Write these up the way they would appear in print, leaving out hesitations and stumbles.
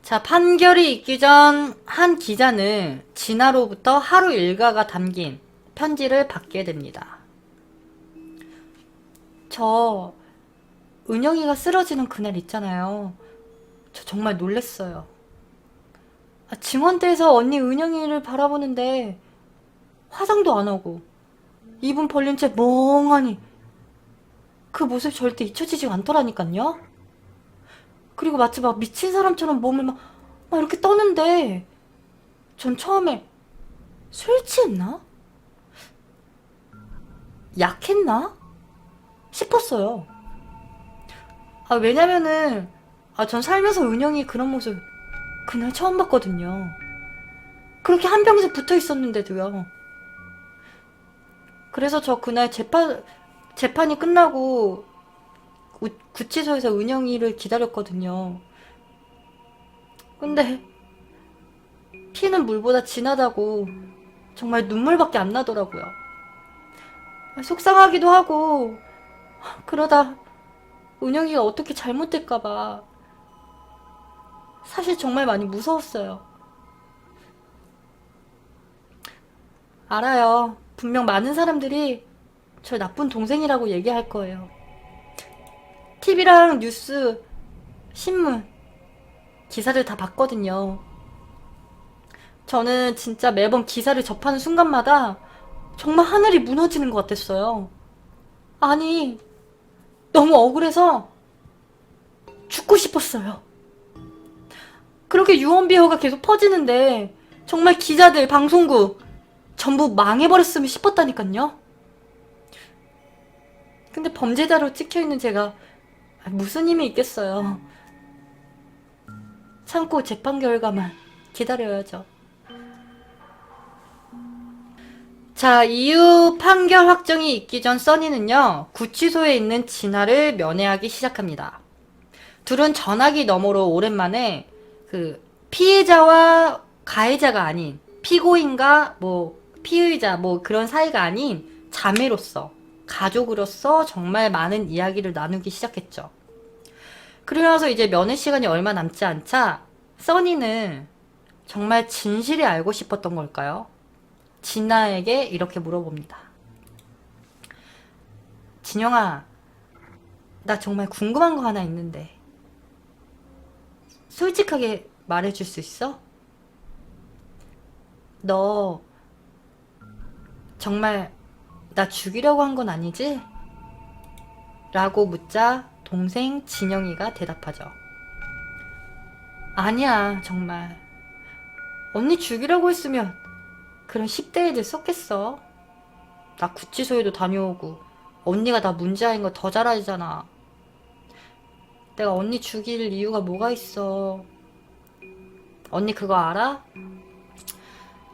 자, 판결이 있기 전 한 기자는 진아로부터 하루 일과가 담긴 편지를 받게 됩니다. 저 은영이가 쓰러지는 그날 있잖아요. 저 정말 놀랬어요. 증원대에서 언니 은영이를 바라보는데 화장도 안 하고 입은 벌린 채 멍하니 그 모습 절대 잊혀지지가 않더라니깐요. 그리고 마치 막 미친 사람처럼 몸을 막 이렇게 떠는데 전 처음에 술 취했나? 약했나? 싶었어요. 왜냐면은 전 살면서 은영이 그런 모습 그날 처음 봤거든요. 그렇게 한 병씩 붙어 있었는데도요. 그래서 저 그날 재판이 끝나고 구치소에서 은영이를 기다렸거든요. 근데 피는 물보다 진하다고 정말 눈물밖에 안 나더라고요. 속상하기도 하고 그러다 은영이가 어떻게 잘못될까봐 사실 정말 많이 무서웠어요. 알아요. 분명 많은 사람들이 절 나쁜 동생이라고 얘기할 거예요. TV랑 뉴스, 신문, 기사를 다 봤거든요. 저는 진짜 매번 기사를 접하는 순간마다 정말 하늘이 무너지는 것 같았어요. 아니, 너무 억울해서 죽고 싶었어요. 그렇게 유언비어가 계속 퍼지는데 정말 기자들, 방송국 전부 망해버렸으면 싶었다니깐요. 근데 범죄자로 찍혀있는 제가 무슨 힘이 있겠어요. 참고 재판 결과만 기다려야죠. 자, 이후 판결 확정이 있기 전 써니는요, 구치소에 있는 진아를 면회하기 시작합니다. 둘은 전화기 너머로 오랜만에 그 피해자와 가해자가 아닌 피고인과 피의자 그런 사이가 아닌 자매로서 가족으로서 정말 많은 이야기를 나누기 시작했죠. 그러면서 이제 면회 시간이 얼마 남지 않자 써니는 정말 진실이 알고 싶었던 걸까요? 진아에게 이렇게 물어봅니다. 진영아, 나 정말 궁금한 거 하나 있는데 솔직하게 말해줄 수 있어? 너 정말 나 죽이려고 한 건 아니지? 라고 묻자 동생 진영이가 대답하죠. 아니야, 정말. 언니 죽이려고 했으면 그런 10대 애들 썼겠어. 나 구치소에도 다녀오고 언니가 나 문제아인 거 더 잘 알잖아. 내가 언니 죽일 이유가 뭐가 있어. 언니 그거 알아?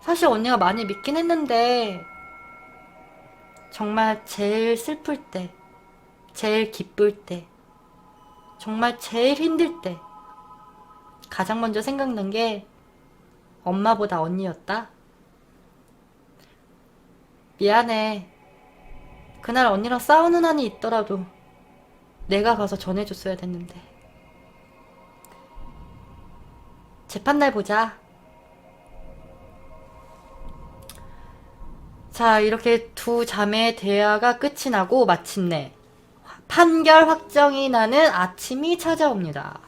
사실 언니가 많이 믿긴 했는데 정말 제일 슬플 때, 제일 기쁠 때, 정말 제일 힘들 때 가장 먼저 생각난 게 엄마보다 언니였다. 미안해. 그날 언니랑 싸우는 한이 있더라도 내가 가서 전해줬어야 됐는데. 재판날 보자. 자, 이렇게 두 자매의 대화가 끝이 나고 마침내 판결 확정이 나는 아침이 찾아옵니다.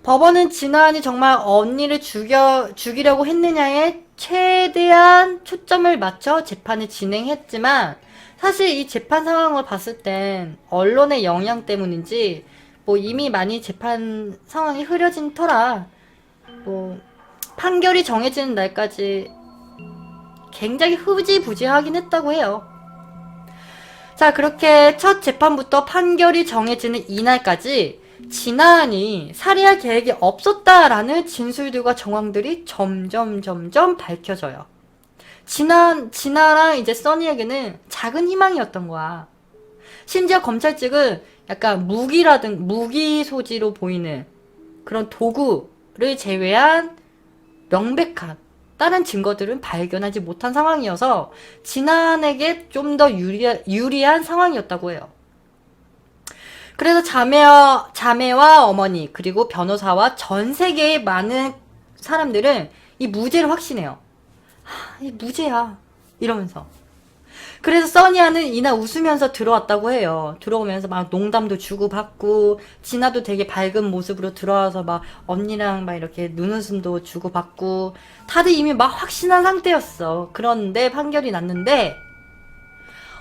법원은 진아안이 정말 언니를 죽이려고 했느냐에 최대한 초점을 맞춰 재판을 진행했지만 사실 이 재판 상황을 봤을 땐 언론의 영향 때문인지 이미 많이 재판 상황이 흐려진 터라 판결이 정해지는 날까지 굉장히 흐지부지하긴 했다고 해요. 자, 그렇게 첫 재판부터 판결이 정해지는 이날까지 진아안이 살해할 계획이 없었다라는 진술들과 정황들이 점점 밝혀져요. 진아랑 이제 써니에게는 작은 희망이었던 거야. 심지어 검찰 측은 약간 무기 소지로 보이는 그런 도구를 제외한 명백한 다른 증거들은 발견하지 못한 상황이어서 진아에게 좀 더 유리한 상황이었다고 해요. 그래서 자매와 어머니, 그리고 변호사와 전 세계의 많은 사람들은 이 무죄를 확신해요. 이 무죄야. 이러면서. 그래서 써니아는 이날 웃으면서 들어왔다고 해요. 들어오면서 막 농담도 주고받고, 진아도 되게 밝은 모습으로 들어와서 막 언니랑 막 이렇게 눈웃음도 주고받고, 다들 이미 막 확신한 상태였어. 그런데 판결이 났는데,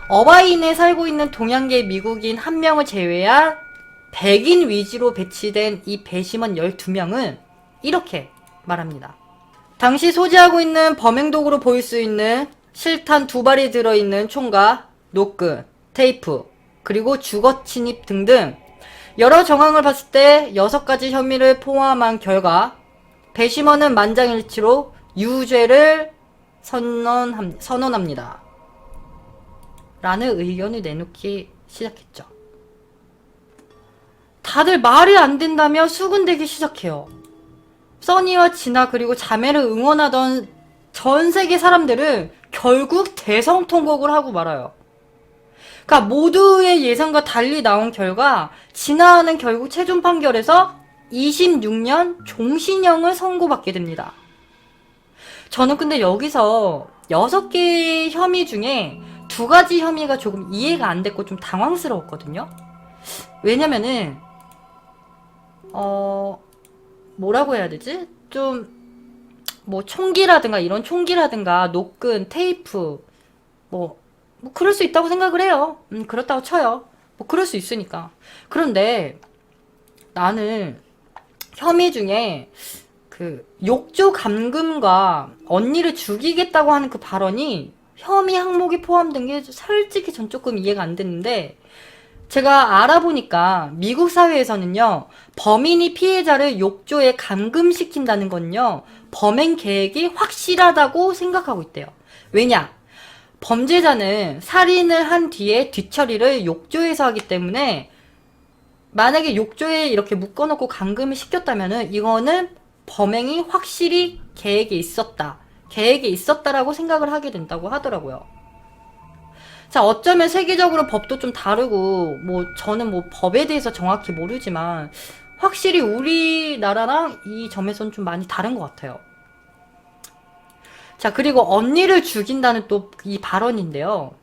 어바인에 살고 있는 동양계 미국인 한 명을 제외한 백인 위주로 배치된 이 배심원 12명은 이렇게 말합니다. 당시 소지하고 있는 범행도구로 보일 수 있는 실탄 2발이 들어있는 총과 노끈, 테이프, 그리고 주거 침입 등등 여러 정황을 봤을 때 6가지 혐의를 포함한 결과 배심원은 만장일치로 유죄를 선언합니다. 라는 의견을 내놓기 시작했죠. 다들 말이 안 된다며 수군대기 시작해요. 써니와 진아 그리고 자매를 응원하던 전 세계 사람들은 결국 대성통곡을 하고 말아요. 그러니까 모두의 예상과 달리 나온 결과 진아는 결국 최종 판결에서 26년 종신형을 선고받게 됩니다. 저는 근데 여기서 6개의 혐의 중에 2가지 혐의가 조금 이해가 안 됐고 좀 당황스러웠거든요. 왜냐면은 뭐라고 해야 되지? 좀 뭐 총기라든가 이런 총기라든가 노끈, 테이프 뭐 그럴 수 있다고 생각을 해요. 그렇다고 쳐요. 뭐 그럴 수 있으니까. 그런데 나는 혐의 중에 그 욕조 감금과 언니를 죽이겠다고 하는 그 발언이 혐의 항목이 포함된 게 솔직히 전 조금 이해가 안 됐는데 제가 알아보니까 미국 사회에서는요 범인이 피해자를 욕조에 감금시킨다는 건요 범행 계획이 확실하다고 생각하고 있대요. 왜냐? 범죄자는 살인을 한 뒤에 뒤처리를 욕조에서 하기 때문에 만약에 욕조에 이렇게 묶어놓고 감금을 시켰다면은 이거는 범행이 확실히 계획에 있었다라고 생각을 하게 된다고 하더라고요. 자, 어쩌면 세계적으로 법도 좀 다르고 뭐 저는 뭐 법에 대해서 정확히 모르지만 확실히 우리나라랑 이 점에서는 좀 많이 다른 것 같아요. 자, 그리고 언니를 죽인다는 또 이 발언인데요.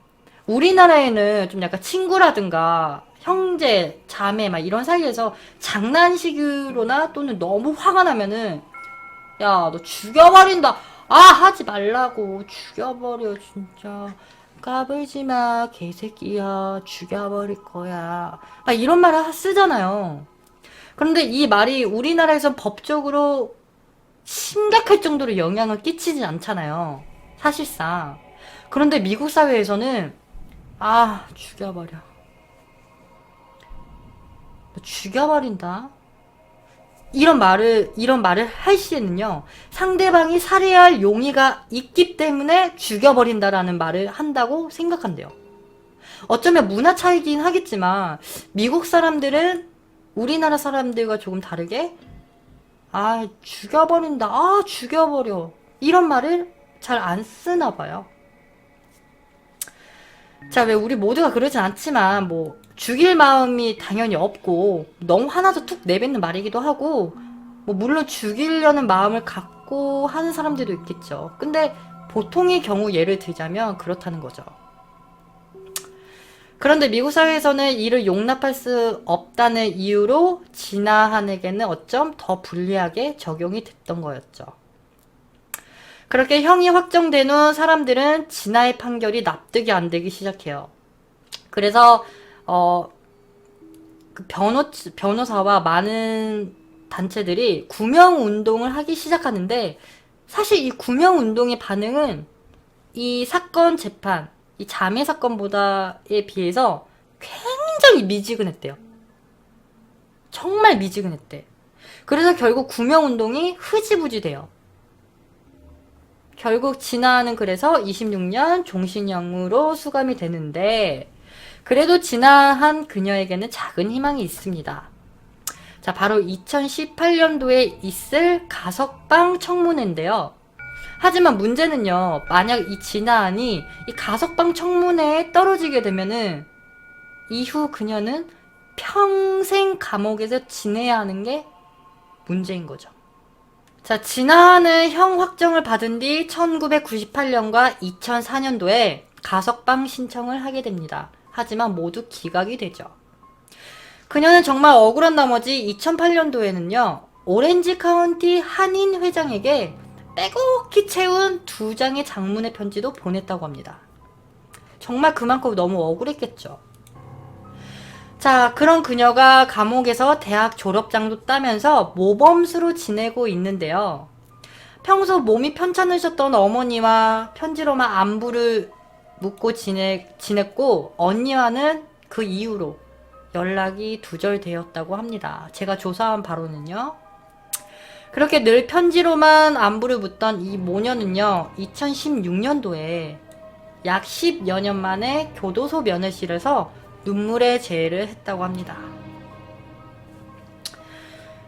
우리나라에는 좀 약간 친구라든가 형제, 자매 막 이런 사이에서 장난식으로나 또는 너무 화가 나면은 야, 너 죽여버린다. 아, 하지 말라고. 죽여버려, 진짜. 까불지 마, 개새끼야. 죽여버릴 거야. 막 이런 말을 쓰잖아요. 그런데 이 말이 우리나라에서 법적으로 심각할 정도로 영향을 끼치진 않잖아요. 사실상. 그런데 미국 사회에서는 아, 죽여버려. 너 죽여버린다. 이런 말을 할 시에는요, 상대방이 살해할 용의가 있기 때문에 죽여버린다라는 말을 한다고 생각한대요. 어쩌면 문화 차이긴 하겠지만, 미국 사람들은 우리나라 사람들과 조금 다르게, 아, 죽여버린다. 아, 죽여버려. 이런 말을 잘 안 쓰나 봐요. 자, 왜 우리 모두가 그러진 않지만, 뭐, 죽일 마음이 당연히 없고, 너무 화나서 툭 내뱉는 말이기도 하고, 뭐, 물론 죽이려는 마음을 갖고 하는 사람들도 있겠죠. 근데 보통의 경우 예를 들자면 그렇다는 거죠. 그런데 미국 사회에서는 이를 용납할 수 없다는 이유로 진아한에게는 어쩜 더 불리하게 적용이 됐던 거였죠. 그렇게 형이 확정된 후 사람들은 진아의 판결이 납득이 안 되기 시작해요. 그래서 그 변호사와 많은 단체들이 구명운동을 하기 시작하는데 사실 이 구명운동의 반응은 이 사건 재판, 이 자매 사건보다에 비해서 굉장히 미지근했대요. 정말 미지근했대. 그래서 결국 구명운동이 흐지부지 돼요. 결국 진아는 그래서 26년 종신형으로 수감이 되는데 그래도 진아한 그녀에게는 작은 희망이 있습니다. 자, 바로 2018년도에 있을 가석방 청문회인데요. 하지만 문제는요, 만약 이 진아한이 이 가석방 청문회에 떨어지게 되면은 이후 그녀는 평생 감옥에서 지내야 하는 게 문제인 거죠. 자, 진아는 형 확정을 받은 뒤 1998년과 2004년도에 가석방 신청을 하게 됩니다. 하지만 모두 기각이 되죠. 그녀는 정말 억울한 나머지 2008년도에는요, 오렌지 카운티 한인 회장에게 빼곡히 채운 2장의 장문의 편지도 보냈다고 합니다. 정말 그만큼 너무 억울했겠죠. 자, 그런 그녀가 감옥에서 대학 졸업장도 따면서 모범수로 지내고 있는데요. 평소 몸이 편찮으셨던 어머니와 편지로만 안부를 묻고 지냈고, 언니와는 그 이후로 연락이 두절되었다고 합니다. 제가 조사한 바로는요. 그렇게 늘 편지로만 안부를 묻던 이 모녀는요, 2016년도에 약 10여 년 만에 교도소 면회실에서 눈물의 재해를 했다고 합니다.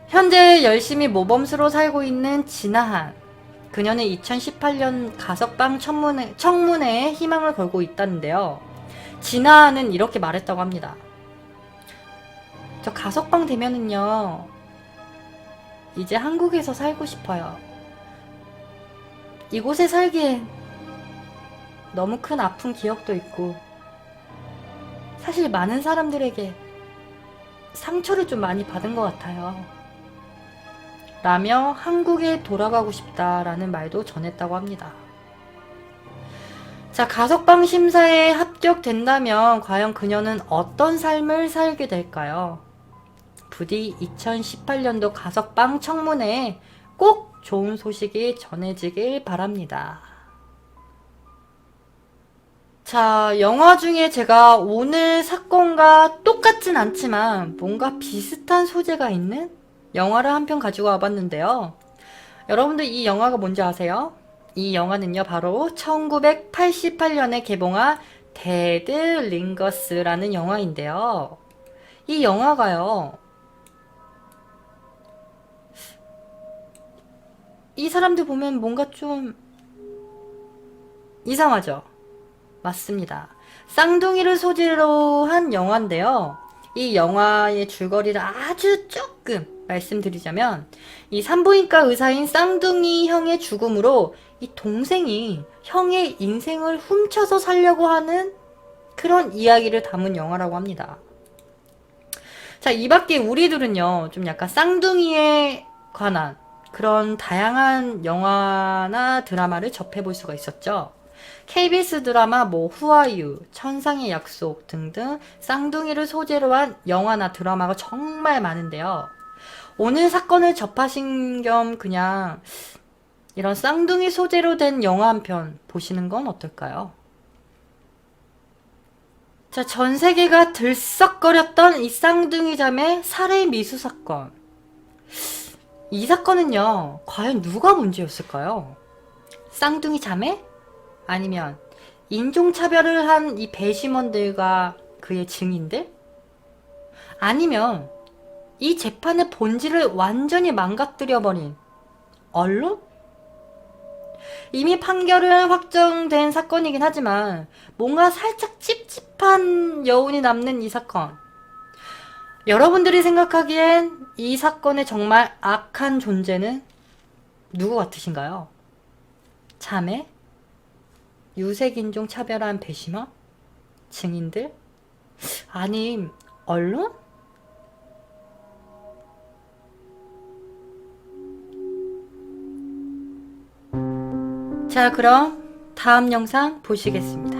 현재 열심히 모범수로 살고 있는 진아한. 그녀는 2018년 가석방 청문회에 희망을 걸고 있다는데요. 진아한은 이렇게 말했다고 합니다. 저 가석방 되면은요, 이제 한국에서 살고 싶어요. 이곳에 살기엔 너무 큰 아픈 기억도 있고, 사실 많은 사람들에게 상처를 좀 많이 받은 것 같아요. 라며 한국에 돌아가고 싶다라는 말도 전했다고 합니다. 자, 가석방 심사에 합격된다면 과연 그녀는 어떤 삶을 살게 될까요? 부디 2018년도 가석방 청문회에 꼭 좋은 소식이 전해지길 바랍니다. 자, 영화 중에 제가 오늘 사건과 똑같진 않지만 뭔가 비슷한 소재가 있는 영화를 한 편 가지고 와봤는데요. 여러분들 이 영화가 뭔지 아세요? 이 영화는요, 바로 1988년에 개봉한 데드 링거스라는 영화인데요. 이 영화가요, 이 사람들 보면 뭔가 좀 이상하죠? 맞습니다. 쌍둥이를 소재로 한 영화인데요. 이 영화의 줄거리를 아주 조금 말씀드리자면, 이 산부인과 의사인 쌍둥이 형의 죽음으로 이 동생이 형의 인생을 훔쳐서 살려고 하는 그런 이야기를 담은 영화라고 합니다. 자, 이 밖에 우리들은요, 좀 약간 쌍둥이에 관한 그런 다양한 영화나 드라마를 접해볼 수가 있었죠. KBS 드라마 후아유, 천상의 약속 등등 쌍둥이를 소재로 한 영화나 드라마가 정말 많은데요. 오늘 사건을 접하신 겸 그냥 이런 쌍둥이 소재로 된 영화 한 편 보시는 건 어떨까요? 자, 전 세계가 들썩거렸던 이 쌍둥이 자매 살해 미수 사건. 이 사건은요, 과연 누가 문제였을까요? 쌍둥이 자매? 아니면 인종차별을 한 이 배심원들과 그의 증인들? 아니면 이 재판의 본질을 완전히 망가뜨려버린 언론? 이미 판결은 확정된 사건이긴 하지만 뭔가 살짝 찝찝한 여운이 남는 이 사건. 여러분들이 생각하기엔 이 사건의 정말 악한 존재는 누구 같으신가요? 자매? 유색인종 차별한 배심원? 증인들? 아님 언론? 자, 그럼 다음 영상 보시겠습니다.